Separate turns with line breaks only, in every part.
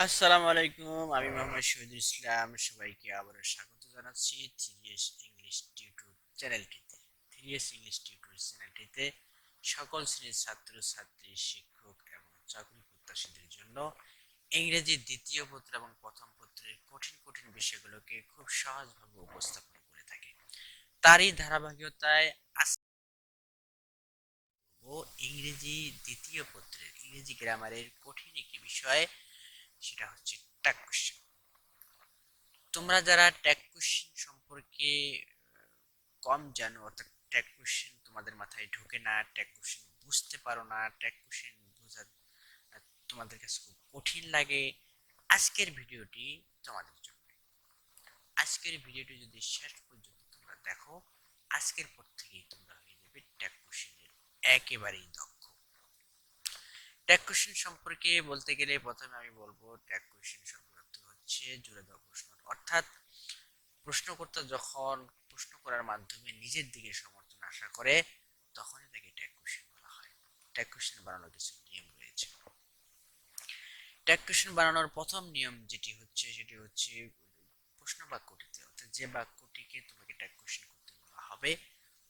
আসসালামু আলাইকুম, আমি মোহাম্মদ শহীদুল ইসলাম। সবাইকে আবারও স্বাগত জানাচ্ছি থ্রিএস ইংলিশ টিউটর চ্যানেলটিতে। থ্রিএস ইংলিশ টিউটর চ্যানেলটিতে সকল শ্রেণীর ছাত্র ছাত্রী, শিক্ষক এবং চাকরি প্রত্যাশীদের জন্য ইংরেজি দ্বিতীয় পত্র এবং প্রথম পত্রের কঠিন কঠিন বিষয়গুলোকে খুব সহজভাবে উপস্থাপন করে থাকে। তারই ধারাবাহিকতায় আজকে ইংরেজি দ্বিতীয় পত্রের ইংরেজি গ্রামারের কঠিন একটি বিষয়, সেটা হচ্ছে ট্যাগ কোশ্চেন। তোমরা যারা ট্যাগ কোশ্চেন সম্পর্কে কম জানো, অর্থাৎ ট্যাগ কোশ্চেন তোমাদের মাথায় ঢোকে না, ট্যাগ কোশ্চেন বুঝতে পারো না, ট্যাগ কোশ্চেন বোঝা তোমাদের কাছে খুব কঠিন লাগে, আজকের ভিডিওটি তোমাদের জন্য। আজকের ভিডিওটি যদি শেষ পর্যন্ত তোমরা দেখো, আজকের পর থেকেই তোমরা হয়ে যাবে ট্যাগ কোশ্চেনের একেবারেই দক্ষ। ট্যাগ কোশ্চেন সম্পর্কে বলতে গেলে প্রথমে আমি বলবো, ট্যাগ কোশ্চেন সম্পর্কে হচ্ছে জুড়ে দেওয়া প্রশ্ন, অর্থাৎ প্রশ্নকর্তা যখন প্রশ্ন করার মাধ্যমে নিজের দিকে সমর্থন আশা করে, তখনই তাকে ট্যাগ কোশ্চেন বলা হয়। ট্যাগ কোশ্চেন বানানোর কিছু নিয়ম রয়েছে। ট্যাগ কোশ্চেন বানানোর প্রথম নিয়ম সেটি হচ্ছে প্রশ্ন বাক্যটিতে, অর্থাৎ যে বাক্যটিকে তোমাকে ট্যাগ কোশ্চেন করতে বলা হবে,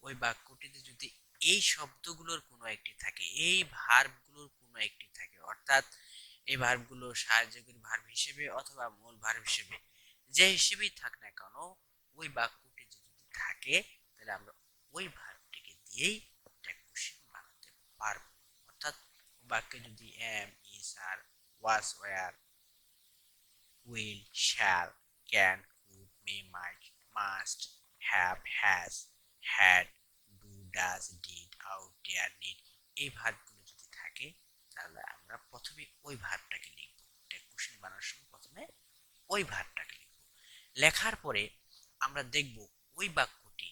ওই বাক্যটিতে যদি এই শব্দগুলোর কোনো একটি থাকে, এই ভার্বগুলোর কোনো একটি থাকে, অর্থাৎ এই ভার্বগুলো সাহায্যকারী ভার্ব হিসেবে অথবা মূল ভার্ব হিসেবে, যে হিসেবেই থাক না কেন, ওই বাক্যটি যদি থাকে, তাহলে আমরা ওই ভার্বটিকে দিয়েই ট্যাগ কোশ্চেন বানাতে পারবো। অর্থাৎ বাক্যে যদি am, is, are, was, were, will, shall, can, could, may, might, must, have, has, had, do, does, did, ought, dare, need, এই ভার্বগুলো যদি থাকে, তাহলে আমরা প্রথমে ওই ভার্বটাকে লিখব। ট্যাগ কোশ্চেন বানানোর সময় প্রথমে ওই ভার্বটাকে লিখব। লেখার পরে আমরা দেখব ওই বাক্যটি,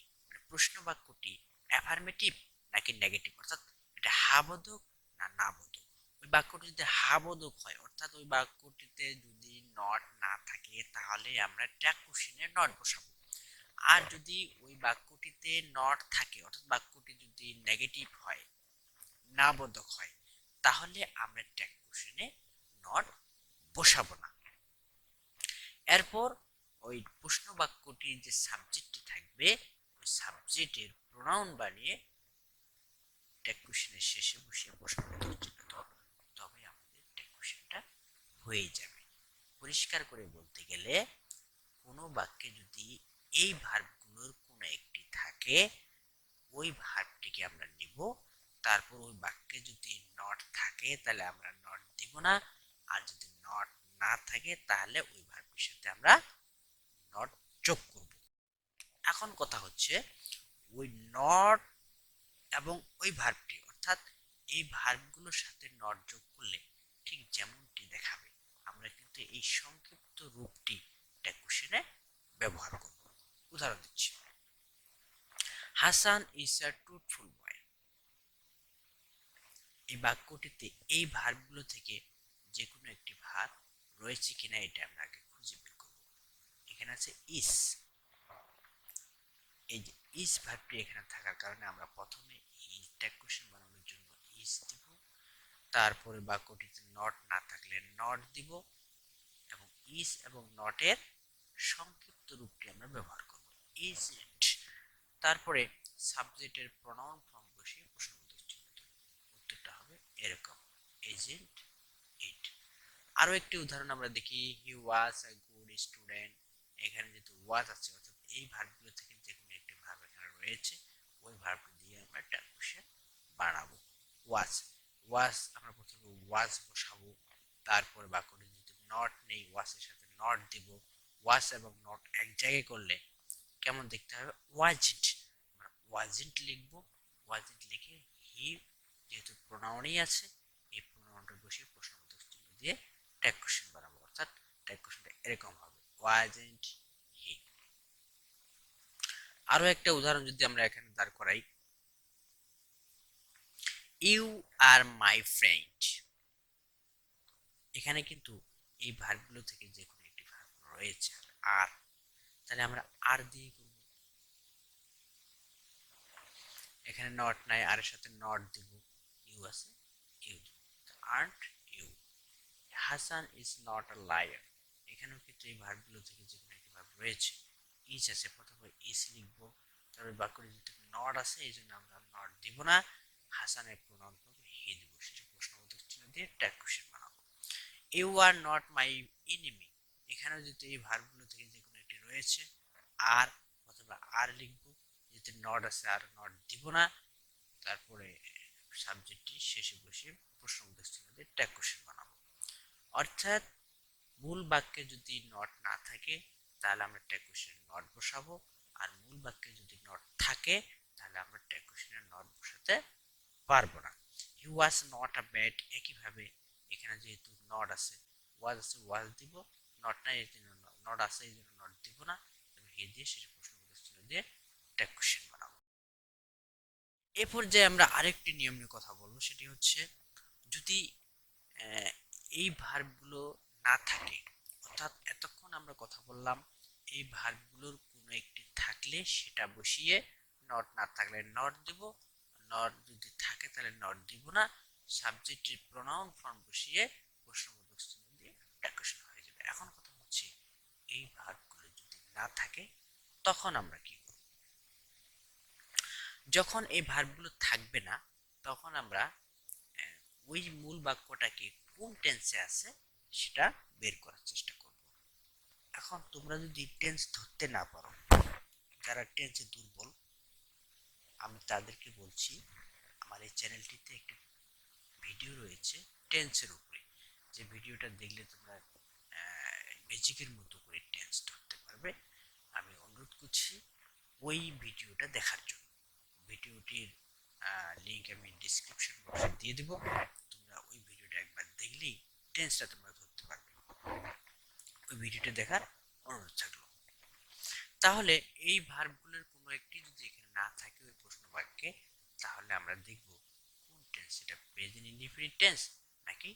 প্রশ্ন বাক্যটি অ্যাফার্মেটিভ নাকি নেগেটিভ, অর্থাৎ এটা হা বোধক না না বোধক। ওই বাক্যটি যদি হা বোধক হয়, অর্থাৎ ওই বাক্যটিতে যদি নট না থাকে, তাহলে আমরা ট্যাগ কোশ্চেনে নট বসাবো। আর যদি ওই বাক্যটিতে নট থাকে, অর্থাৎ বাক্যটি যদি নেগেটিভ হয়, না বোধক হয়, তাহলে আমরা ট্যাগ কোশ্চেনে নট বসাবো না। এরপর ওই প্রশ্ন বাক্যটির যে সাবজেক্টটি থাকবে, ওই সাবজেক্টের প্রোনাউন বানিয়ে ট্যাগ কোশ্চেনের শেষে বসিয়ে প্রশ্নবোধক চিহ্ন দাও, তবে আমাদের ট্যাগ কোশ্চেনটা হয়ে যাবে। পরিষ্কার করে বলতে গেলে, কোনো বাক্যে যদি এই ভার্বগুলোর কোনো একটি থাকে, ওই ভার্বটিকে আমরা নিব। তারপর ওই বাক্যে যদি নট থাকে, তাহলে আমরা নট দিব না। আর যদি নট না থাকে, তাহলে ওই ভার্বের সাথে আমরা নট যোগ করব। এখন কথা হচ্ছে, ওই নট এবং ওই ভার্বটি, অর্থাৎ এই ভার্বগুলোর সাথে নট যোগ করলে ঠিক যেমনটি দেখাবে, আমরা কিন্তু এই সংক্ষিপ্ত রূপটি ট্যাগ কোশ্চেনে ব্যবহার করব। উদাহরণ দিচ্ছি, হাসান ইজ আ ট্রুথফুল বয়। এই বাক্যটিতে এই ভার্বগুলো থেকে যে কোনো একটি ভার্ব রয়েছে কিনা, এটা আমরা আগে খুঁজে বের করব। এখানে আছে ইজ, এই যে ইজ ভার্বটি এখানে থাকার কারণে আমরা প্রথমে এই ট্যাগ কোশ্চেন বানানোর জন্য ইজ দিব। তারপরে বাক্যটিতে নট না থাকলে নট দিব, এবং ইজ এবং নটের সংক্ষিপ্ত রূপটি আমরা ব্যবহার করব, ইজ ইট। তারপরে সাবজেক্টের প্রোনাউন ফর্ম বসিয়ে প্রশ্নবোধক চিহ্ন দেব। উত্তরটা হবে এরকম, এজেন্ট ইট। আরো একটি উদাহরণ আমরা দেখি, হি ওয়াজ আ গুড স্টুডেন্ট। এখানে যেহেতু ওয়াজ আছে, অর্থাৎ এই ভার্বগুলো থেকে যে কোনো একটি ভার্ব এখানে রয়েছে, ওই ভার্ব দিয়ে আমরা ট্যাগ কোশ্চেন বানাবো। ওয়াজ, ওয়াজ আমরা প্রথমে ওয়াজ বসাবো। তারপরে বাক্যটি যদি নট নেই, ওয়াজের সাথে নট দিব। ওয়াজ এবং নট এক জায়গায় করলে কেমন দেখতে হবে, ওয়াজন্ট, আমরা ওয়াজন্ট লিখবো। ওয়াজন্ট লিখে হি যেহেতু প্রোনাউনই আছে, এই প্রোনাউনটা বসিয়ে প্রশ্নবোধক চিহ্ন দিয়ে ট্যাগ কোশ্চেন বানাবো। অর্থাৎ ট্যাগ কোশ্চেনটা এরকম হবে, ওয়াজন্ট হি। আরো একটা উদাহরণ যদি আমরা এখানে দাঁড় করাই, ইউ আর মাই ফ্রেন্ড। এখানে কিন্তু এই ভার্বগুলো থেকে যে কোনো একটি ভার্ব রয়েছে, আর তাহলে আমরা আর দিয়ে করব। এখানে নট নাই, আর এর সাথে নট দিব, ইউ আছে, ইউ দিব। Aren't you Hasan is not a liar. এখানেও কিন্তু এই ভার্বগুলো থেকে যে কোনো একটি ভার্ব রয়েছে। ইজ আছে, প্রথমে ইজ লিখবো, তারপরে বাক্যটি যদি নট আছে এই জন্য আমরা নট দিব না, হাসানের প্রোনাউন হবে হি দিব, সেটা প্রশ্নবোধক চিহ্ন দিয়ে ট্যাগ কোশ্চেন বানাবো। You are not my enemy, এখানেও যদি এই ভার্বগুলো থেকে যে কোনো একটি রয়েছে, আর অথবা আর লিখবো, যদি নট আছে আর নট দিব না, তারপরে সাবজেক্টটি শেষে বসে প্রশ্নবোধক চিহ্ন দিয়ে ট্যাগ কোশ্চেন বানাবো। অর্থাৎ মূল বাক্যে যদি নট না থাকে তাহলে আমরা ট্যাগ কোশ্চেনে নট বসাবো, আর মূল বাক্যে যদি নট থাকে তাহলে আমরা ট্যাগ কোশ্চেনে নট বসাতে পারবো না। হি ওয়াজ নট আ ব্যাড, একইভাবে এখানে যেহেতু নট আছে, ওয়াজ দিব, নট নাই এই জন্য নট আছে এই জন্য নট দিব না, তবে হি দিয়ে শেষে প্রশ্নবোধক চিহ্ন দিয়ে ট্যাগ কোশ্চেন বানাবো। এ পর্যায়ে আমরা আরেকটি নিয়ম নিয়ে কথা বলবো, সেটি হচ্ছে যদি এই ভার্বগুলো না থাকে, অর্থাৎ এতক্ষণ আমরা কথা বললাম এই ভার্বগুলোর কোনো একটি থাকলে সেটা বসিয়ে, নট না থাকলে নট দিব, নট যদি থাকে তাহলে নট দিব না, সাবজেক্টের প্রোনাউন ফর্ম বসিয়ে প্রশ্নবোধক চিহ্ন দিয়ে ট্যাগ হয়ে যাবে। এখন কথা হচ্ছে এই ভার্বগুলো যদি না থাকে তখন আমরা কি করব? যখন এই ভার্বগুলো থাকবে না তখন আমরা ওই মূল বাক্যটাকে কোন টেন্সে আছে সেটা বের করার চেষ্টা করব। এখন তোমরা যদি টেন্স ধরতে না পারো, যারা টেন্সে দুর্বল, আমি তাদেরকে বলছি আমার এই চ্যানেলটিতে একটি ভিডিও রয়েছে টেন্সের উপরে, যে ভিডিওটা দেখলে তোমরা ম্যাজিকের মতো করে টেন্স ধরতে পারবে। আমি অনুরোধ করছি ওই ভিডিওটা দেখার জন্য। ভিডিওটির লিংক আমি ডিসক্রিপশন বক্সে দিয়ে দিব, তোমরা ওই ভিডিওটা একবার দেখলেই টেন্সটা তোমরা ধরতে পারবে। ওই ভিডিওটা দেখার অনুরোধ থাকলো। তাহলে এই ভার্বগুলোর কোনো একটি যদি এখানে না থাকে ওই প্রশ্ন বাক্যে, তাহলে আমরা দেখব কোন টেন্স, এটা প্রেজেন্ট ইনডিফিনিট টেন্স নাকি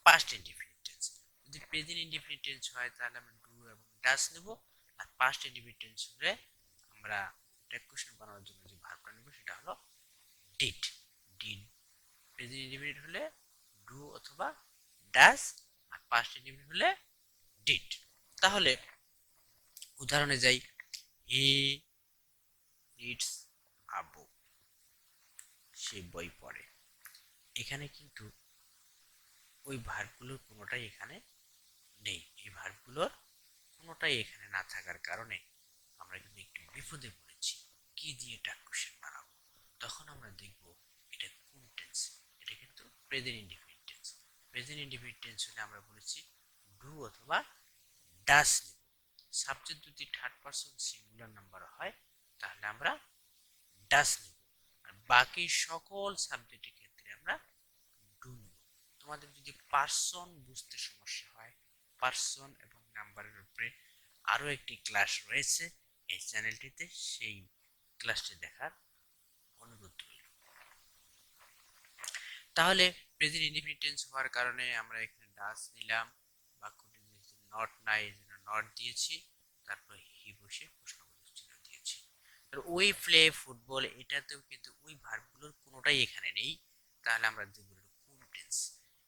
পাস্ট ইনডিফিনিট টেন্স। যদি প্রেজেন্ট ইনডিফিনিট টেন্স হয় তাহলে আমরা ডু এবং ডাস নেব, আর পাস্ট ইনডিফিনিট টেন্স হলে আমরা ট্যাগ কোশ্চেন বানানোর জন্য যে ভার্বটা নেব সেটা হলো ডিড। ডিড প্রেজেন্ট ইনডিফিনিট হলে ডু অথবা ডাস, আর পাস্ট ইনডিফিনিট হলে ডিড। তাহলে উদাহরণে যাই, হি রিডস আ বুক, সে বই পড়ে। এখানে কিন্তু ওই ভার্বগুলোর কোনোটাই এখানে নেই, এই ভার্বগুলোর কোনোটাই এখানে না থাকার কারণে আমরা কিন্তু একটু বিপদে পড়েছি। কি দিয়ে ট্যাগ কোশ্চেন বানাবো? তখন আমরা দেখব এটা কোন টেন্স, এটা কিন্তু present indefinite tense. Present indefinite tense হলে আমরা বলেছি ডু অথবা ডাস নেব। সাবজেক্ট যদি থার্ড পারসন সিঙ্গুলার নাম্বার হয় তাহলে আমরা ডাস নেব, আর বাকি সকল সাবজেক্টের ক্ষেত্রে আমরা ডু নেব। তোমাদের যদি পার্সন বুঝতে সমস্যা হয়, পার্সন এবং নাম্বারের উপরে আরো একটি ক্লাস রয়েছে এই চ্যানেলটিতে, সেই ক্লাসটি দেখার অনুরোধ রইল। তাহলে প্রেজেন্ট ইনডিফিনিট টেন্স হওয়ার কারণে আমরা এখানে ডাস নিলাম, বাক্যটি যেহেতু নট নাই এই জন্য নট দিয়েছি, তারপর হি বসে প্রশ্নবোধক চিহ্ন দিয়েছি। ওই প্লে ফুটবল, এটাতেও কিন্তু ওই ভার্বগুলোর কোনোটাই এখানে নেই, তাহলে আমরা দেখব কোন টেন্স।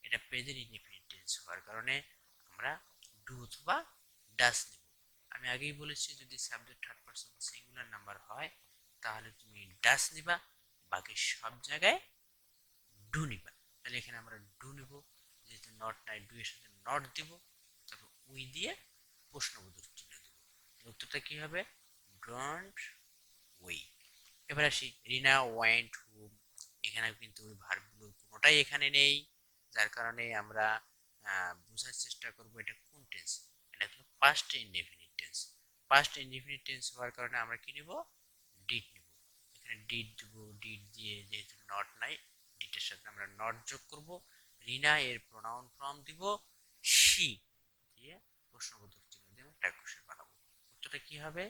এটা প্রেজেন্ট ইনডিফিনিট টেন্স হওয়ার কারণে আমরা ডু অথবা ডাস নেব। আমি আগেই বলেছি যদি subject third person singular number হয় তাহলে তুমি ডাস নিবা, বাকি সব জায়গায় ডু নিবা। তাহলে এখানে আমরা ডু নিব, যেহেতু নট নাই ডু এর সাথে নট দিব, তারপর উই দিয়ে প্রশ্নবোধক চিহ্ন দেব। উত্তরটা কি হবে? Don't we. এবার আসি রিনা ওয়েন্ট হোম, এখানে কিন্তু ওই ভার্বগুলো কোনোটাই এখানে নেই, যার কারণে আমরা বোঝার চেষ্টা করব এটা কোন টেন্স। এটা হলো past indefinite tense. Past indefinite tense হওয়ার কারণে আমরা কি নিব? ডিড নিব। এখানে ডিড দিব, ডিড দিয়ে যেহেতু নট নাই ডিটের সাথে আমরা নট যোগ করব। রিনা এর প্রোনাউন ফর্ম দিব শি দিয়ে প্রশ্নবোধক চিহ্ন দিয়ে ট্যাগ কোশ্চেন বানাবো। উত্তরটা কি হবে?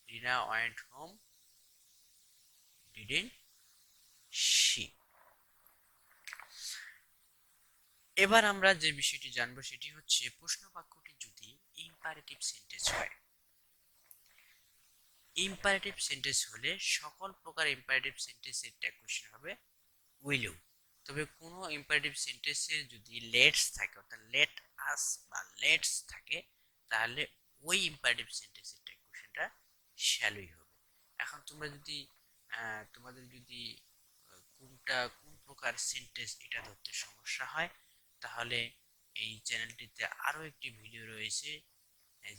রিনা ওয়েন্ট হোম ডিডন্ট শি। এবার আমরা যে বিষয়টি জানবো সেটি হচ্ছে প্রশ্ন বাক্যটি যদি ইম্পারেটিভ সেন্টেন্স হয়। ইম্পারেটিভ সেন্টেন্স হলে সকল প্রকার ইম্পারেটিভ সেন্টেন্সের ট্যাগ কোশ্চেন হবে উইল ইউ। তো তবে কোনো ইম্পারেটিভ সেন্টেন্সের যদি লেটস থাকে, অর্থাৎ লেট আস বা লেটস থাকে, তাহলে ওই ইম্পারেটিভ সেন্টেন্সের ট্যাগ শ্যালোই হবে। এখন তোমরা যদি তোমাদের যদি কোনটা কোন প্রকার সেন্টেন্স এটা ধরতে সমস্যা হয়, তাহলে এই চ্যানেলটিতে আরো একটি ভিডিও রয়েছে,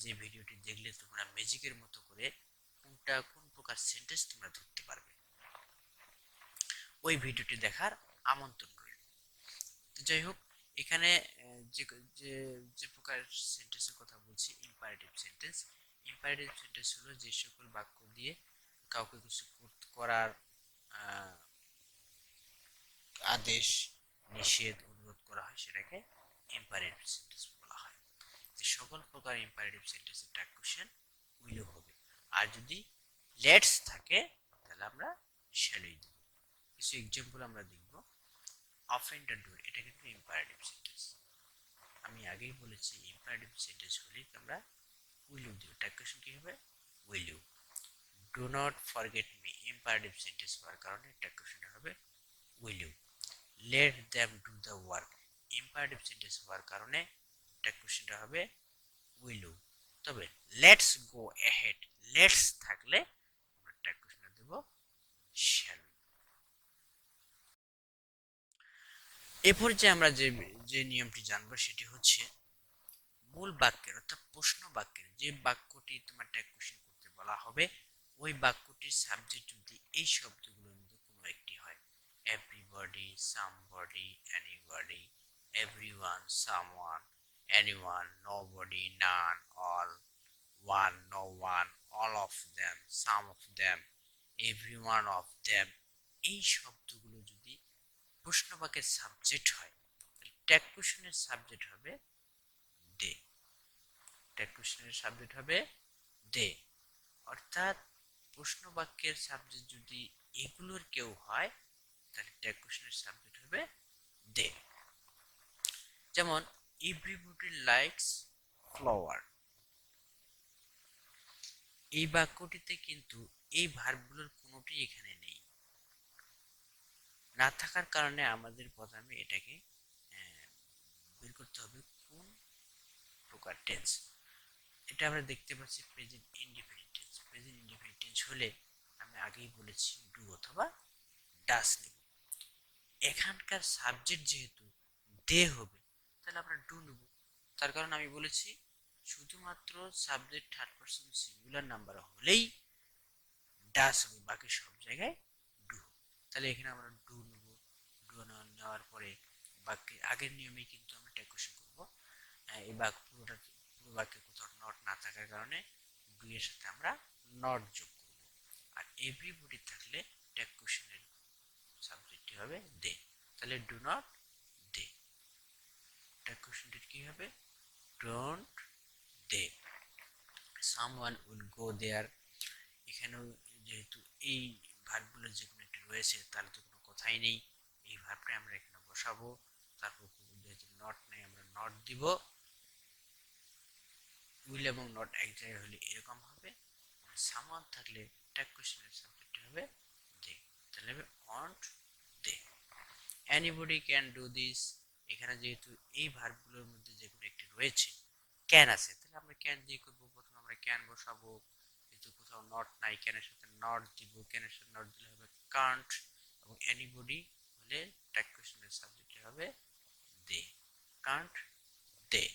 যে ভিডিওটি দেখলে তোমরা ম্যাজিকের মতো করে কোনটা কোন প্রকার সেন্টেন্স তোমরা ধরতে পারবে। ওই ভিডিওটি দেখার আমন্ত্রণ রইল। তো যাই হোক, এখানে যে যে যে প্রকার সেন্টেন্সের কথা বলছি, ইম্পারেটিভ সেন্টেন্স। ইম্পারেটিভ সেন্টেন্স হলো যে সকল বাক্য দিয়ে কাউকে কিছু করার আদেশ, নিষেধ, অনুরোধ করা হয়, সেটাকে ইম্পারেটিভ সেন্টেন্স বলা হয়। যে সকল প্রকার ইম্পারেটিভ সেন্টেন্সের ট্যাগ কোশ্চেন উইল হবে। আর যদি লেটস থাকে তাহলে আমরা শ্যালোই দেব। কিছু এক্সাম্পল আমরা দেখব। ওপেন দ্য ডোর, এটা কিন্তু ইম্পারেটিভ সেন্টেন্স। আমি আগেই বলেছি ইম্পারেটিভ সেন্টেন্স হলে আমরা উইল ইউ দেব। ট্যাগ কোশ্চেন কি হবে? Will you. Do not forget me, imperative sentence হওয়ার কারণে ট্যাগ কোশ্চেনটা হবে will you. Let them do the work, imperative sentence হওয়ার কারণে ট্যাগ কোশ্চেনটা হবে উইল ইউ। তবে লেটস গো অ্যাহেড, লেটস থাকলে আমরা ট্যাগ কোশ্চেনটা দেব শ্যাল। এরপর যে আমরা যে নিয়মটি জানবো সেটি হচ্ছে মূল বাক্যের অর্থাৎ প্রশ্ন বাক্যের যে বাক্যটি তোমার ট্যাগ কোশ্চেন করতে বলা হবে, ওই বাক্যটির সাবজেক্ট যদি এই শব্দগুলোর মধ্যে কোনো একটি হয়, everybody, somebody, anybody, everyone, someone, anyone, nobody, none, all, one, no one, all of them, some of them, every one of them, এই শব্দগুলো যদি প্রশ্ন বাক্যের সাবজেক্ট হয়, ট্যাগ কোশ্চেনের সাবজেক্ট হবে দে। ট্যাগ কোশ্চেনের সাবজেক্ট হবে দে। অর্থাৎ প্রশ্ন বাক্যের সাবজেক্ট যদি এগুলোর কেউ হয়, তাহলে ট্যাগ কোশ্চেনের সাবজেক্ট হবে দে। যেমন এভরিবডি লাইকস ফ্লাওয়ার, এই বাক্যটিতে কিন্তু এই ভার্বগুলোর কোনোটি এখানে নেই। না থাকার কারণে আমাদের প্রথমে এটাকে বের করতে হবে কোন প্রকার টেন্স। এটা আমরা দেখতে পাচ্ছি present indefinite tense. Present indefinite tense হলে আমি আগেই বলেছি ডু অথবা ডাস নেব। এখানকার সাবজেক্ট যেহেতু দে হবে, তাহলে আমরা ডু নেব। তার কারণ আমি বলেছি শুধুমাত্র subject third person singular number হলেই ডাস হবে, বাকি সব জায়গায় ডু। তাহলে এখানে আমরা ডু নেব। ডু নেওয়ার পরে বাক্যে আগের নিয়মেই কিন্তু আমরা ট্যাগ কোশ্চেন করবো। এই পুরো বাক্যে কোথাও নট না থাকার কারণে ডু এর সাথে আমরা নট যোগ করব। আর এভরিবডি থাকলে ট্যাগ কোশ্চেনের সাবজেক্টটি হবে দে। তাহলে ডু নট দে। ট্যাগ কোশ্চেনটি কি হবে? Don't they. Someone will go there, এখানেও যেহেতু এই ভার্বগুলো যে কোনো একটা রয়েছে, তাহলে তো কোনো কথাই নেই, এই ভার্বটা আমরা এখানে বসাবো। তারপর যেহেতু নট নেই আমরা নট দিব। উইল এবং নট এক জায়গায় হলে এরকম হবে। সামওয়ান থাকলে ট্যাগ কোশ্চেনের সাবজেক্ট হবে দে, তাহলে হবে won't they. Anybody can do this, এখানে যেহেতু এই ভার্বগুলোর মধ্যে যে কোনো একটি রয়েছে, ক্যান আছে, তাহলে আমরা ক্যান দিয়ে করবো। প্রথমে আমরা ক্যান বসাবো, যেহেতু কোথাও নট নাই, ক্যানের সাথে নট দিব। ক্যানের সাথে নট দিলে হবে কান্ট। এবং এনিবডি হলে ট্যাগ কোশ্চেনের সাবজেক্ট হবে they, can't they.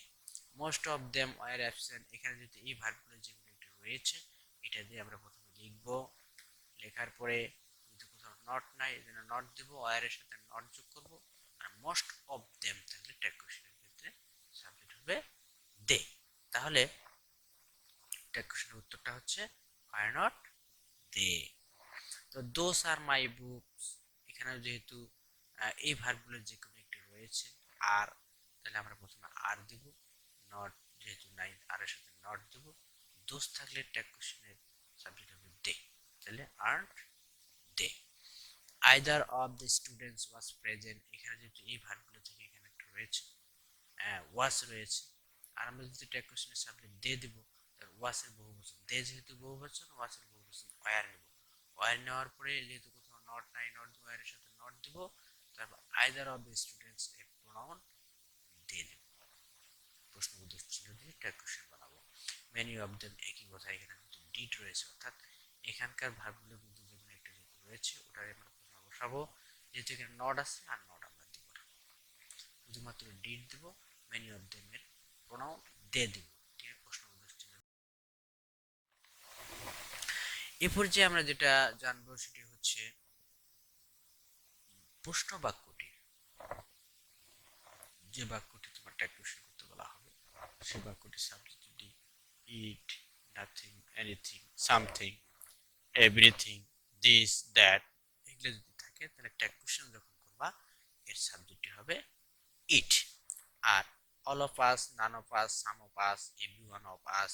Most of them were absent, এখানে যেহেতু এই ভার্বগুলো যে কোনো একটি রয়েছে, এটা দিয়ে আমরা প্রথমে লিখবো। লেখার পরে যেহেতু কোথাও নট নাই, এই জন্য নট দিব, ওয়ার এর সাথে নট যোগ করব। আর মোস্ট অফ দেম থাকলে ট্যাগ কোশ্চেনের ক্ষেত্রে সাবজেক্ট হবে দে। তাহলে ট্যাগ কোশ্চেনের উত্তরটা হচ্ছে আর নট দে। তো দোস আর মাই বুকস, এখানে যেহেতু এই ভার্বগুলোর যে কোনো একটি রয়েছে আর, তাহলে আমরা প্রথমে আর দিব। নট যেহেতু নাই, আর এর সাথে নট দিব। দোস থাকলে ট্যাগ কোশ্চেনের সাবজেক্ট হবে দে, তাহলে aren't they. Either of the students was present, এখানে যেহেতু এই ভার্বগুলো থেকে এখানে একটা রয়েছে, ওয়াজ রয়েছে, আর আমরা যদি ট্যাগ কোশ্চেনের সাবজেক্ট দে দিব, তাহলে ওয়াজ এর বহুবচন, দে যেহেতু বহুবচন, ওয়াজ এর বহুবচন ওয়ার নেব। ওয়ার নেওয়ার পরে যেহেতু কোথাও নট নাই, নট দিব, ওয়ার এর সাথে নট দিব, তারপর আইদার অফ দ্য স্টুডেন্টস এর প্রোনাউন দিয়ে দেব, প্রশ্নবোধক চিহ্ন দিয়ে ট্যাগ কোশ্চেন বানাবো। মেনি অফ দেম, একই কথা, এখানে কিন্তু ডিড রয়েছে, অর্থাৎ এখানকার ভার্বগুলোর মধ্যে যে কোনো একটা যেহেতু রয়েছে ওটারে আমরা প্রথমে বসাবো, যেহেতু এখানে নট আছে আর নট আমরা দিব না, শুধুমাত্র ডিড দিব, মেনি অফ দেম এর প্রোনাউন দিয়ে দিব, ঠিক আছে, প্রশ্নবোধক চিহ্ন। এ পর্যায়ে আমরা যেটা জানবো সেটি হচ্ছে প্রশ্ন বাক্যটি, যে বাক্যটি তোমার ট্যাগ কোশ্চেন করতে বলা হবে সেই বাক্যটির সাবজেক্ট যদি it, nothing, anything, something, everything, this, that এগুলো যদি থাকে তাহলে ট্যাগ কোশ্চেন যখন করবা এর সাবজেক্টটি হবে ইট। আর all of us, none of us, some of us, every one of us,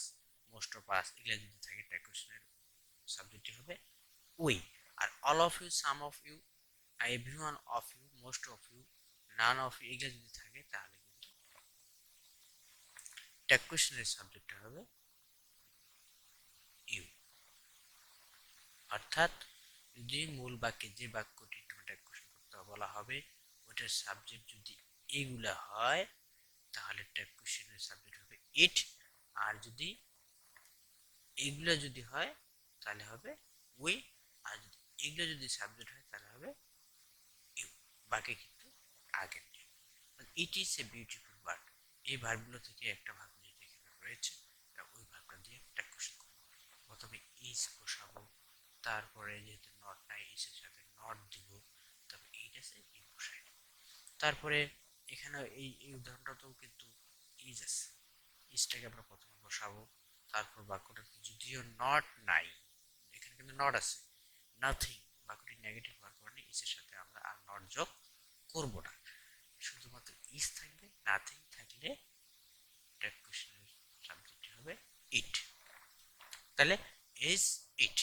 most of us এগুলো যদি থাকে ট্যাগ কোশ্চেনের সাবজেক্টটি হবে উই। আর all of you, some of you, every one of you, most of you, none of you এগুলো যদি থাকে তাহলে কিন্তু ট্যাগ কোশ্চেনের সাবজেক্টটা হবে ইউ। অর্থাৎ যদি মূল বাক্যে যে বাক্যটি তোমার ট্যাগ কোশ্চেন করতে বলা হবে ওটার সাবজেক্ট যদি এগুলা হয় তাহলে ট্যাগ কোশ্চেনের সাবজেক্ট হবে ইট, আর যদি এগুলা যদি হয় তাহলে হবে উই, আর যদি এগুলো যদি সাবজেক্ট হয় তাহলে হবে ইউ। বাকি কিন্তু আগের নিয়ম। It is a beautiful bird, এই ভার্বগুলো থেকে একটা ভার্ব যেটা এখানে রয়েছে ওই ভার্বটা দিয়ে ট্যাগ কোশ্চেন করব। প্রথমে ইজ বসাবো, তারপরে যেহেতু নট নাই ইসের সাথে নট দিব, তারপর এইট আছে এই বসাই দেব। তারপরে এখানে এই উদাহরণটাতেও কিন্তু ইজ আছে, ইজটাকে আমরা প্রথমে বসাবো, তারপর বাক্যটাতে যদিও নট নাই এখানে কিন্তু নট আছে, নাথিং বাক্যটি নেগেটিভ হওয়ার কারণে ইসের সাথে আমরা আর নট যোগ করব না, শুধুমাত্র ইজ থাকবে, নাথিং থাকলে ট্যাগ কোশ্চেনের সাবজেক্ট হবে ইট। তাহলে is it,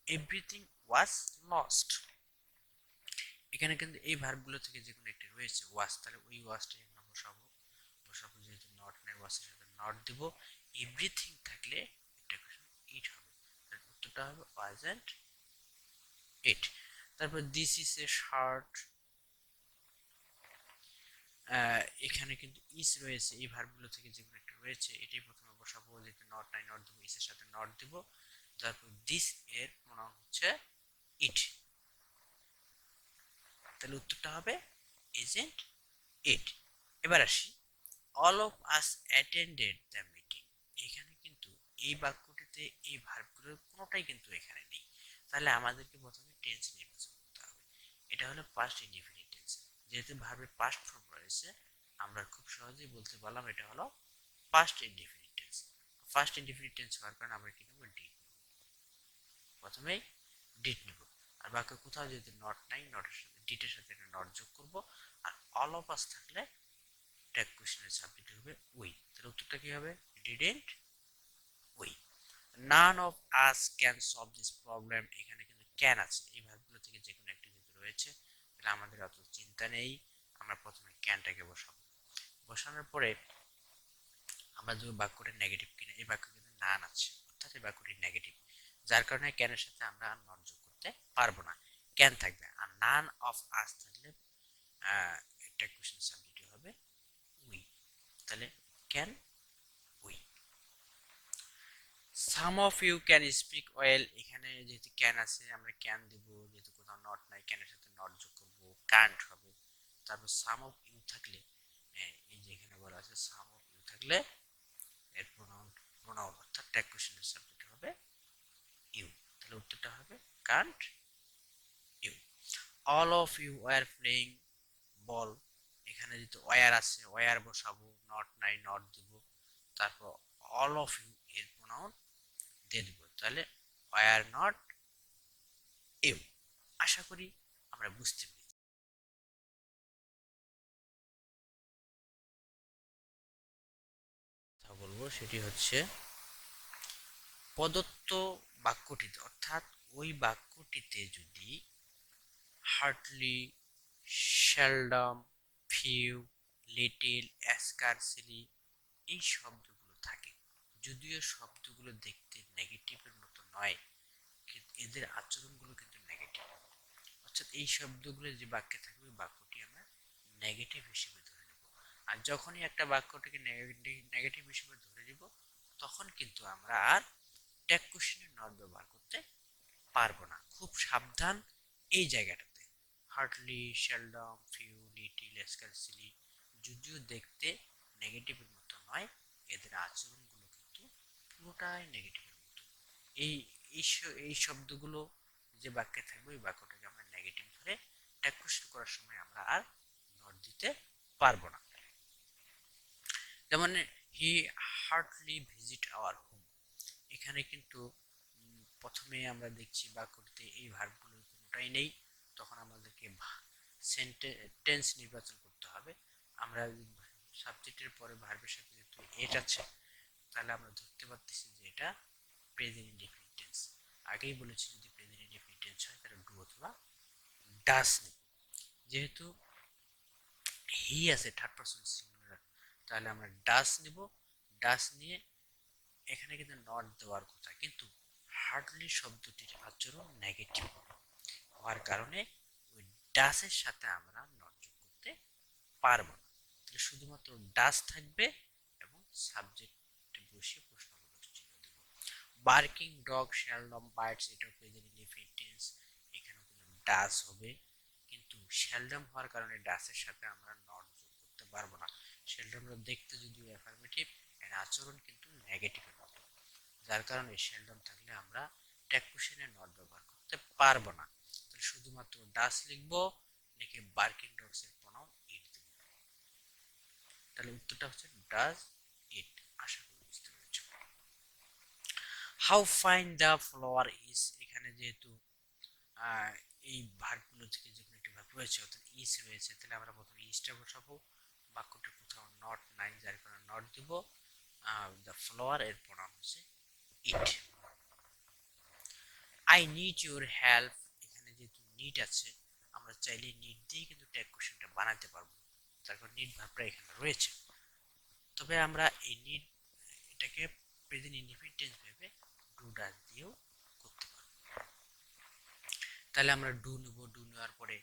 everything was lost, এখানে কিন্তু এই ভার্বগুলো থেকে যে কোনো একটা রয়েছে ওয়াজ, তাহলে ওই ওয়াজটাই আমরা বসাবো, বসাবো যেহেতু নট নাই ওয়াজের সাথে নট দিব, এভরিথিং থাকলে এটা ইট হবে, তাহলে উত্তরটা হবে ওয়াজ এন্ড ইট। তারপর দিস ইজ এ শার্ট, এখানে কিন্তু ইস রয়েছে, এই ভার্বগুলো থেকে যে কোনো একটা রয়েছে এটাই প্রথমে বসাবো, যেহেতু নট নাই নট দিব, ইসের সাথে নট দিব, তারপর দিস এর প্রোনাউন হচ্ছে ইট, তাহলে উত্তরটা হবে ইজন্ট ইট। এবার আসি all of us attended the meeting, এখানে কিন্তু এই বাক্যটিতে এই ভার্বগুলোর কোনোটাই কিন্তু এখানে নেই, তাহলে আমাদেরকে প্রথমে টেন্স নির্বাচন করতে হবে। এটা হলো পাস্ট ইনডিফিনিট টেন্স, যেহেতু ভার্বের পাস্ট ফর্ম রয়েছে আমরা খুব সহজেই বলতে পারলাম এটা হলো past indefinite tense. First indefinite tense হওয়ার কারণে আমরা কি নেব, ডিড, প্রথমেই ডিড নেব, আর বাক্য কোথাও যদি নট নাই নটের সাথে ডিটের সাথে একটা নট যোগ করব, আর অল অফ আস থাকলে ট্যাগ কোশ্চেনের সাবজেক্ট হবে উই, তাহলে উত্তরটা কি হবে, didn't we. Naan of us can solve this problem, এখানে কিন্তু ক্যান আছে, এই ভার্বগুলো থেকে যে কোনো একটা যদি রয়েছে তাহলে আমাদের অত চিন্তা নেই, আমরা প্রথমে ক্যানটাকে বসাবো, বসানোর পরে আমরা যে বাক্যটা নেগেটিভ কিনা, এই বাক্য কিন্তু নান আছে অর্থাৎ এই বাক্যটি নেগেটিভ, যার কারণে ক্যানের সাথে আমরা আর নট যোগ করতে পারবো না, ক্যান থাকবে, আর নান অফ আস থাকলে ট্যাগ কোশ্চেনের সাবজেক্ট হবে উই, তাহলে can we. Some of you can speak well, এখানে যেহেতু ক্যান আছে আমরা ক্যান দিব, যেহেতু কোথাও নট নাই ক্যানের সাথে নট যোগ করবো, কান্ট হবে, তারপর সাম অফ ইউ থাকলে এই যে এখানে বলা আছে সাম অফ ইউ থাকলে এর প্রোনাউন অর্থাৎ ট্যাগ কোশ্চেনের সাবজেক্ট হবে ইউ, তাহলে উত্তরটা হবে can't you. All of you were playing ball, এখানে যেহেতু ওয়ার আছে ওয়ার বসাবো, নট নাই নট দিব, তারপর অল অফ ইউ এর প্রোনাউন দিয়ে দিব, তাহলে ওয়ার নট ইউ। আশা করি আমরা বুঝতে পেরেছি। কথা বলবো সেটি হচ্ছে প্রদত্ত বাক্যটিতে, অর্থাৎ ওই বাক্যটিতে যদি Hartley, seldom, few, little, scarcely এই শব্দগুলো থাকে, যদিও শব্দগুলো দেখতে নেগেটিভের মতো নয় কিন্তু এদের আচরণগুলো কিন্তু নেগেটিভ, অর্থাৎ এই শব্দগুলো যে বাক্যে থাকবে বাক্যটি আমরা নেগেটিভ হিসেবে ধরে নেব। আর যখনই একটা বাক্যটাকে নেগেটিভ হিসেবে ধরে নিব তখন কিন্তু আমরা আর ট্যাগ কোশ্চেনের নট ব্যবহার করতে পারবো না। খুব সাবধান এই জায়গাটাতে। Hardly, seldom, few, little, scarcely যদিও দেখতে নেগেটিভের মতো নয়, এদের আচরণগুলো কিন্তু পুরোটাই নেগেটিভের মতো। এই এই শব্দগুলো যে বাক্যে থাকবে ওই বাক্যটাকে আমরা নেগেটিভ ধরে ট্যাগ কোশ্চেন করার সময় আমরা আর নট দিতে পারবো না। যেমন হি হার্ডলি ভিজিট আওয়ার হোম, এখানে কিন্তু প্রথমে আমরা দেখছি বাক্যটিতে এই ভার্বগুলোর কোনোটাই নেই, তখন আমাদেরকে টেন্স নির্বাচন করতে হবে। আমরা সাবজেক্টের পরে ভার্বের সাথে যেহেতু এট আছে তাহলে আমরা ধরতে পারতেছি যে এটা প্রেজেন্ট ইনডেফিনিট টেন্স। আগেই বলেছি যদি প্রেজেন্ট ইনডেফিনিট টেন্স হয় তাহলে ডু অথবা ডাস নেব। যেহেতু হি আছে থার্ড পারসন সিঙ্গুলার, তাহলে আমরা ডাস নিব। ডাস নিয়ে এখানে কিন্তু নট দেওয়ার কথা, কিন্তু হার্ডলি শব্দটির আচরণ নেগেটিভ হওয়ার কারণে ওই ডাসের সাথে আমরা নট যোগ করতে পারবো না। তাহলে শুধুমাত্র ডাস থাকবে এবং সাবজেক্টে বসে প্রশ্নবোধক চিহ্ন দেব। বার্কিং ডগ, শ্যালডম, বাইটস, এটাও প্রেজেন্ট ইনডেফিনিট টেন্স, এখানেও কিন্তু ডাস হবে, কিন্তু শ্যালডম হওয়ার কারণে ডাসের সাথে আমরা নট যোগ করতে পারবো না। শ্যালডমটা দেখতে যদিও অ্যাফার্মেটিভ, এর আচরণ কিন্তু নেগেটিভের মতো, যার কারণে শ্যালডম থাকলে আমরা ট্যাগ কোশ্চেনে নট ব্যবহার করতে পারবো না। তাহলে শুধুমাত্র ডাস লিখবো, লিখে বার্কিং ডগস এর প্রনাউন ইট দেব। তাহলে উত্তরটা হচ্ছে ডাজ ইট। আশা করি বুঝতে পেরেছো। How fine the flower is, এখানে যেহেতু এই ভার্বগুলো থেকে যে কোনো একটি ভার্ব রয়েছে অর্থাৎ ইজ রয়েছে, তাহলে আমরা প্রথমে ইজটা বসাবো। বাক্যটির কোথাও নট নাই যার কারণে নট দিব। দ্য ফ্লাওয়ার এর প্রনাউন হচ্ছে ইট। আই নিড ইউর হেল্প, এখানে যেহেতু নিড আছে আমরা চাইলে নিড দিয়ে কিন্তু ট্যাগ কোশ্চেনটা বানাতে পারবো, তারপর নিড ভার্বটা এখানে রয়েছে। তবে আমরা এই নিড এটাকে প্রেজেন্ট ইনডিফিনিট টেন্স ভেবে ডু ডাজ দিয়েও করতে পারবো। তাহলে আমরা ডু নেব, ডু নেওয়ার পরে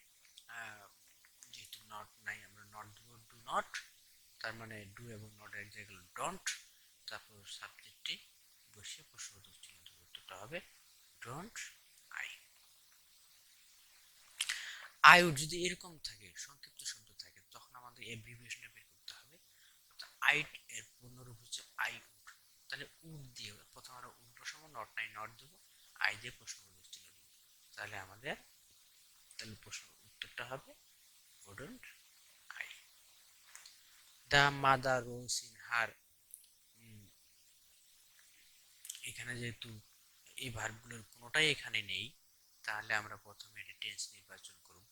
যেহেতু নট নাই আমরা নট দেব ডু নট, তার মানে ডু এবং নট এক জায়গায় ডোন্ট, তারপর সাবজেক্টটি বসিয়ে প্রশ্নবোধক চিহ্ন দেব। উত্তরটা হবে ডোন্ট আই। আইউড যদি এরকম থাকে সংক্ষিপ্ত শব্দ থাকে তখন আমাদের এব্রিভিয়েশনটা বের করতে হবে। আইট এর পূর্ণরূপ হচ্ছে আই উড, তাহলে উড দিয়ে প্রথমে আমরা উড বসাবো, নট নাই নট দেবো, আই দিয়ে প্রশ্নবোধক চিহ্ন দেবো, তাহলে আমাদের তাহলে প্রশ্ন উত্তরটা হবে wouldn't I. The mother rose in her, এখানে যেহেতু এই ভার্বগুলোর কোনোটাই এখানে নেই তাহলে আমরা প্রথমে এটা টেন্স নির্বাচন করব।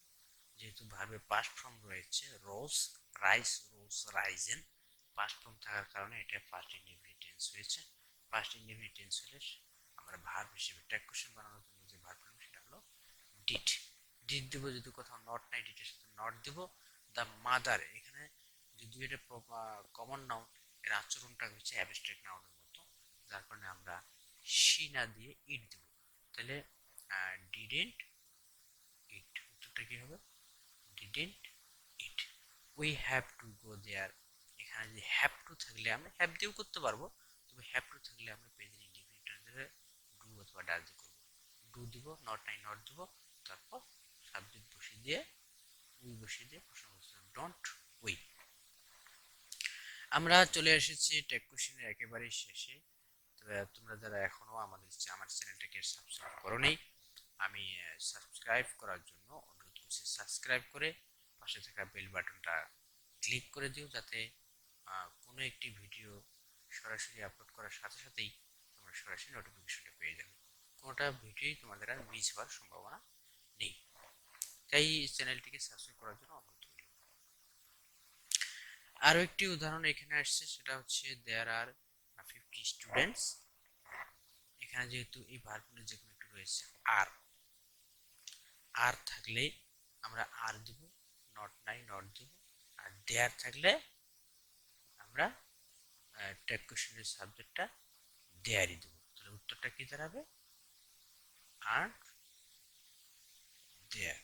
যেহেতু ভার্বের পাস্ট ফর্ম রয়েছে রোজ, রাইস, রোজ, রাইজেন, পাস্ট ফর্ম থাকার কারণে এটা পাস্ট ইনডেফিনিট টেন্স হয়েছে। পাস্ট ইনডেফিনিট টেন্স হলে আমরা ভার্ব হিসেবে ট্যাগ কোশ্চেন বানানোর জন্য যে ভার্ব নেব সেটা হলো ডিড। ডিড দেব, যদি কোথাও নট নাই ডিডের সাথে নট দেব। দ্য মাদার, এখানে যদি এটা কমন নাউন এর আচরণটা হচ্ছে অ্যাবস্ট্রাক্ট নাউনের মতো, যার কারণে আমরা শি না দিয়ে ইট দেব। তাহলে ডিডেন্ট ইট, উত্তরটা কি হবে didn't it. We have to go there, এখানে যে হ্যাভ টু থাকলে আমরা হ্যাভ দিয়েও করতে পারবো, তবে হ্যাভ টু থাকলে আমরা প্রেজেন্ট ইনডিফিনিট টেন্সে ডু অথবা ডাজ দিয়ে করব। ডু দিব, নট নাই নট দিব, তারপর সাবজেক্ট বসিয়ে দিয়ে উই বসিয়ে দিয়ে প্রশ্ন করতে ডোন্ট উই। আমরা চলে এসেছি ট্যাগ কোশ্চেনের একেবারে শেষে। তোমরা যারা এখনো আমার চ্যানেলটাকে সাবস্ক্রাইব করোনি, আমি সাবস্ক্রাইব করার জন্য অনুরোধ করছি। সাবস্ক্রাইব করে পাশে থাকা বেল বাটনটা ক্লিক করে দিও, যাতে কোনো একটি ভিডিও সরাসরি আপলোড করার সাথে সাথেই তোমরা সরাসরি নোটিফিকেশনটা পেয়ে যাবে। কোনোটা ভিডিওই তোমাদের আর মিস হওয়ার সম্ভাবনা নেই। তাই চ্যানেলটিকে সাবস্ক্রাইব করার জন্য অনুরোধ করি। আরো একটি উদাহরণ এখানে আসছে, সেটা হচ্ছে দেয়ার আর 50 স্টুডেন্টস। এখানে যেহেতু এই ভার্বগুলো যে কোনো একটু রয়েছে আর, আর থাকলে আমরা আর দেব, নট নাই নট দেব, আর দেয়ার থাকলে আমরা ট্যাগ কোশ্চেনের সাবজেক্টটা দেয়ারই দেব। তাহলে উত্তরটা কি দাঁড়াবে আর দেয়ার।